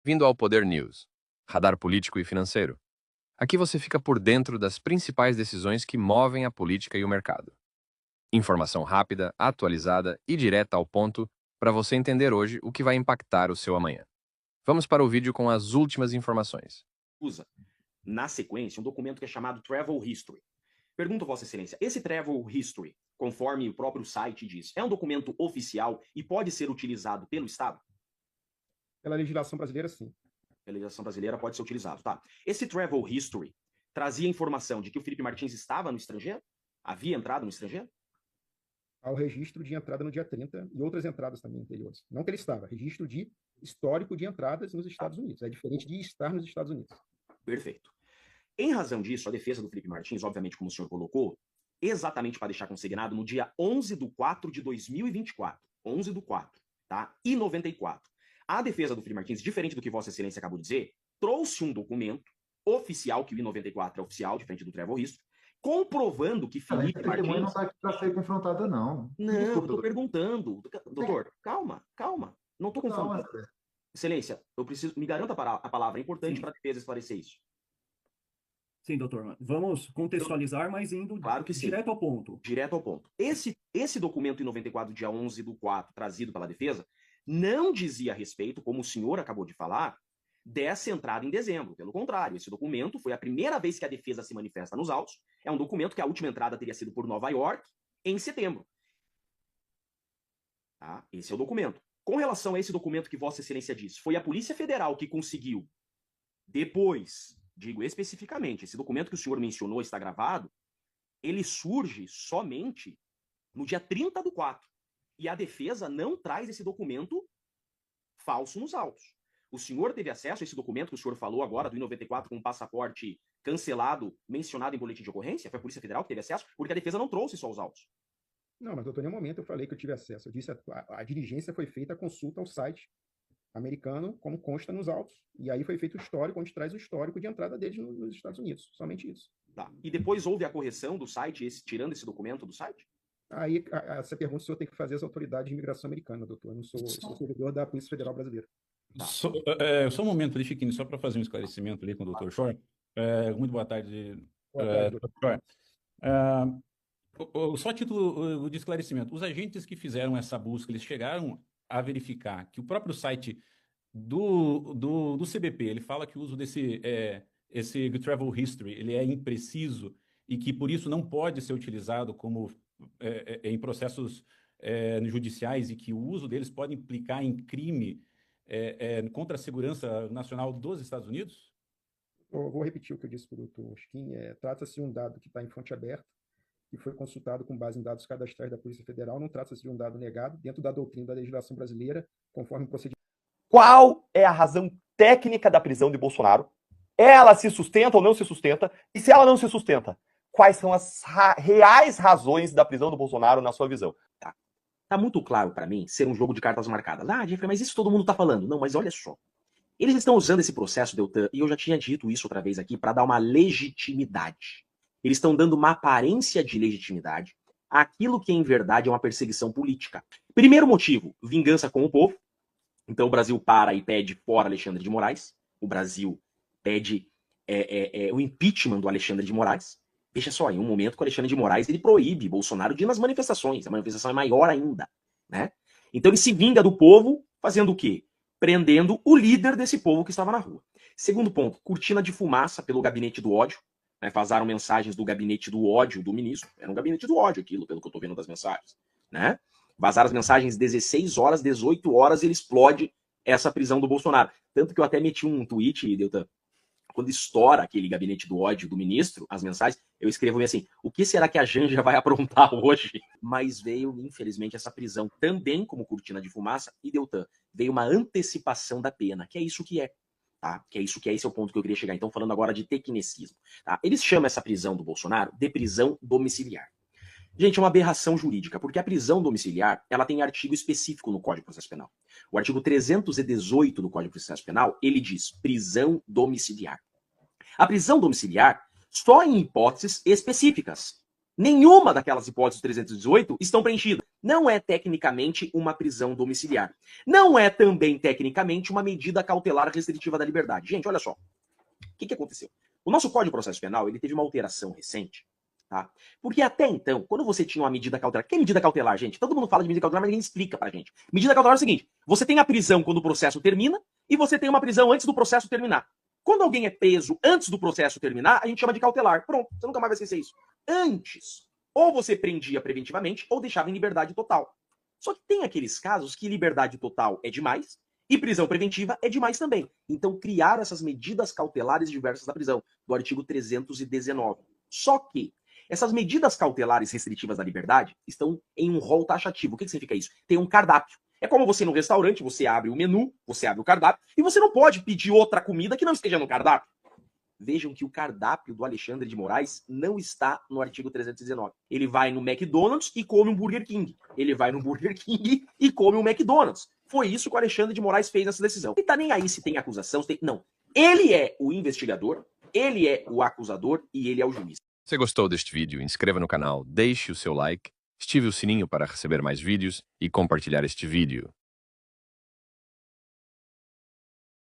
Vindo ao Poder News, radar político e financeiro. Aqui você fica por dentro das principais decisões que movem a política e o mercado. Informação rápida, atualizada e direta ao ponto para você entender hoje o que vai impactar o seu amanhã. Vamos para o vídeo com as últimas informações. Usa, na sequência, um documento que é chamado Travel History. Pergunto, Vossa Excelência, esse Travel History, conforme o próprio site diz, é um documento oficial e pode ser utilizado pelo Estado? Pela legislação brasileira, sim. Pela legislação brasileira pode ser utilizado, tá. Esse Travel History trazia informação de que o Felipe Martins estava no estrangeiro? Havia entrado no estrangeiro? Ao registro de entrada no dia 30 e outras entradas também anteriores. Não que ele estava, registro de histórico de entradas nos Estados Unidos. É diferente de estar nos Estados Unidos. Perfeito. Em razão disso, a defesa do Felipe Martins, obviamente, como o senhor colocou, exatamente para deixar consignado, no dia 11/4/2024, 11/4, tá? E 94. A defesa do Felipe Martins, diferente do que Vossa Excelência acabou de dizer, trouxe um documento oficial, que o I-94 é oficial, diferente do Travel History, comprovando que Felipe Martins... não está aqui para ser confrontada, não. Não, eu estou perguntando. Doutor, calma. Não estou confrontando. Excelência, eu preciso... Me garanta a palavra, é importante para a defesa esclarecer isso. Sim, doutor. Vamos contextualizar, mas indo claro que sim. Direto ao ponto. Direto ao ponto. Esse documento I-94, dia 11/4, trazido pela defesa, não dizia a respeito, como o senhor acabou de falar, dessa entrada em dezembro. Pelo contrário, esse documento foi a primeira vez que a defesa se manifesta nos autos. É um documento que a última entrada teria sido por Nova York em setembro. Tá? Esse é o documento. Com relação a esse documento que Vossa Excelência disse, foi a Polícia Federal que conseguiu, depois, digo especificamente, esse documento que o senhor mencionou, está gravado, ele surge somente no dia 30/4. E a defesa não traz esse documento falso nos autos. O senhor teve acesso a esse documento que o senhor falou agora, do I-94, com um passaporte cancelado, mencionado em boletim de ocorrência? Foi a Polícia Federal que teve acesso? Porque a defesa não trouxe isso aos autos. Não, mas, doutor, em nenhum momento eu falei que eu tive acesso. Eu disse a diligência foi feita a consulta ao site americano, como consta nos autos. E aí foi feito o histórico, onde traz o histórico de entrada deles nos Estados Unidos. Somente isso. Tá. E depois houve a correção do site, tirando esse documento do site? Aí, essa pergunta o senhor tem que fazer às autoridades de imigração americana, doutor. Eu não sou servidor da Polícia Federal Brasileira. Tá. Só um momento ali, Chiquinho, só para fazer um esclarecimento ali com o Dr. Shor. Muito boa tarde, Dr. Shor. Só a título de esclarecimento. Os agentes que fizeram essa busca, eles chegaram a verificar que o próprio site do CBP, ele fala que o uso esse Travel History, ele é impreciso e que por isso não pode ser utilizado como em processos judiciais e que o uso deles pode implicar em crime contra a segurança nacional dos Estados Unidos? Eu vou repetir o que eu disse para o doutor Skin. Trata-se de um dado que está em fonte aberta, que foi consultado com base em dados cadastrais da Polícia Federal. Não trata-se de um dado negado dentro da doutrina da legislação brasileira, conforme o procedimento. Qual é a razão técnica da prisão de Bolsonaro? Ela se sustenta ou não se sustenta? E se ela não se sustenta, quais são as reais razões da prisão do Bolsonaro na sua visão? Tá muito claro para mim ser um jogo de cartas marcadas. Jeffrey, mas isso todo mundo tá falando. Não, mas olha só. Eles estão usando esse processo, Deltan, e eu já tinha dito isso outra vez aqui, para dar uma legitimidade. Eles estão dando uma aparência de legitimidade àquilo que em verdade é uma perseguição política. Primeiro motivo, vingança com o povo. Então o Brasil para e pede fora Alexandre de Moraes. O Brasil pede o impeachment do Alexandre de Moraes. Veja só, em um momento que o Alexandre de Moraes ele proíbe Bolsonaro de ir nas manifestações. A manifestação é maior ainda, né? Então ele se vinga do povo fazendo o quê? Prendendo o líder desse povo que estava na rua. Segundo ponto, cortina de fumaça pelo gabinete do ódio. Né? Vazaram mensagens do gabinete do ódio do ministro. Era um gabinete do ódio aquilo, pelo que eu estou vendo das mensagens. Né? Vazaram as mensagens 16 horas, 18 horas, ele explode essa prisão do Bolsonaro. Tanto que eu até meti um tweet, Deltan, quando estoura aquele gabinete do ódio do ministro, as mensagens, eu escrevo assim, o que será que a Janja vai aprontar hoje? Mas veio, infelizmente, essa prisão também como cortina de fumaça, e Deltan, veio uma antecipação da pena, que é isso que é. Tá? Que é isso que é, esse é o ponto que eu queria chegar. Então, falando agora de tecnicismo. Tá? Eles chamam essa prisão do Bolsonaro de prisão domiciliar. Gente, é uma aberração jurídica, porque a prisão domiciliar, ela tem artigo específico no Código de Processo Penal. O artigo 318 do Código de Processo Penal, ele diz prisão domiciliar. A prisão domiciliar só em hipóteses específicas. Nenhuma daquelas hipóteses do 318 estão preenchidas. Não é tecnicamente uma prisão domiciliar. Não é também tecnicamente uma medida cautelar restritiva da liberdade. Gente, olha só. O que aconteceu? O nosso Código de Processo Penal, ele teve uma alteração recente, tá? Porque até então, quando você tinha uma medida cautelar... O que é medida cautelar, gente? Todo mundo fala de medida cautelar, mas ninguém explica pra gente. Medida cautelar é o seguinte, você tem a prisão quando o processo termina e você tem uma prisão antes do processo terminar. Quando alguém é preso antes do processo terminar, a gente chama de cautelar. Pronto, você nunca mais vai esquecer isso. Antes, ou você prendia preventivamente ou deixava em liberdade total. Só que tem aqueles casos que liberdade total é demais e prisão preventiva é demais também. Então criaram essas medidas cautelares diversas da prisão, do artigo 319. Só que essas medidas cautelares restritivas da liberdade estão em um rol taxativo. O que significa isso? Tem um cardápio. É como você no restaurante, você abre o menu, você abre o cardápio, e você não pode pedir outra comida que não esteja no cardápio. Vejam que o cardápio do Alexandre de Moraes não está no artigo 319. Ele vai no McDonald's e come um Burger King. Ele vai no Burger King e come um McDonald's. Foi isso que o Alexandre de Moraes fez nessa decisão. Ele tá nem aí se tem acusação, se tem... Não. Ele é o investigador, ele é o acusador e ele é o juiz. Se gostou deste vídeo, inscreva no canal, deixe o seu like, ative o sininho para receber mais vídeos e compartilhar este vídeo.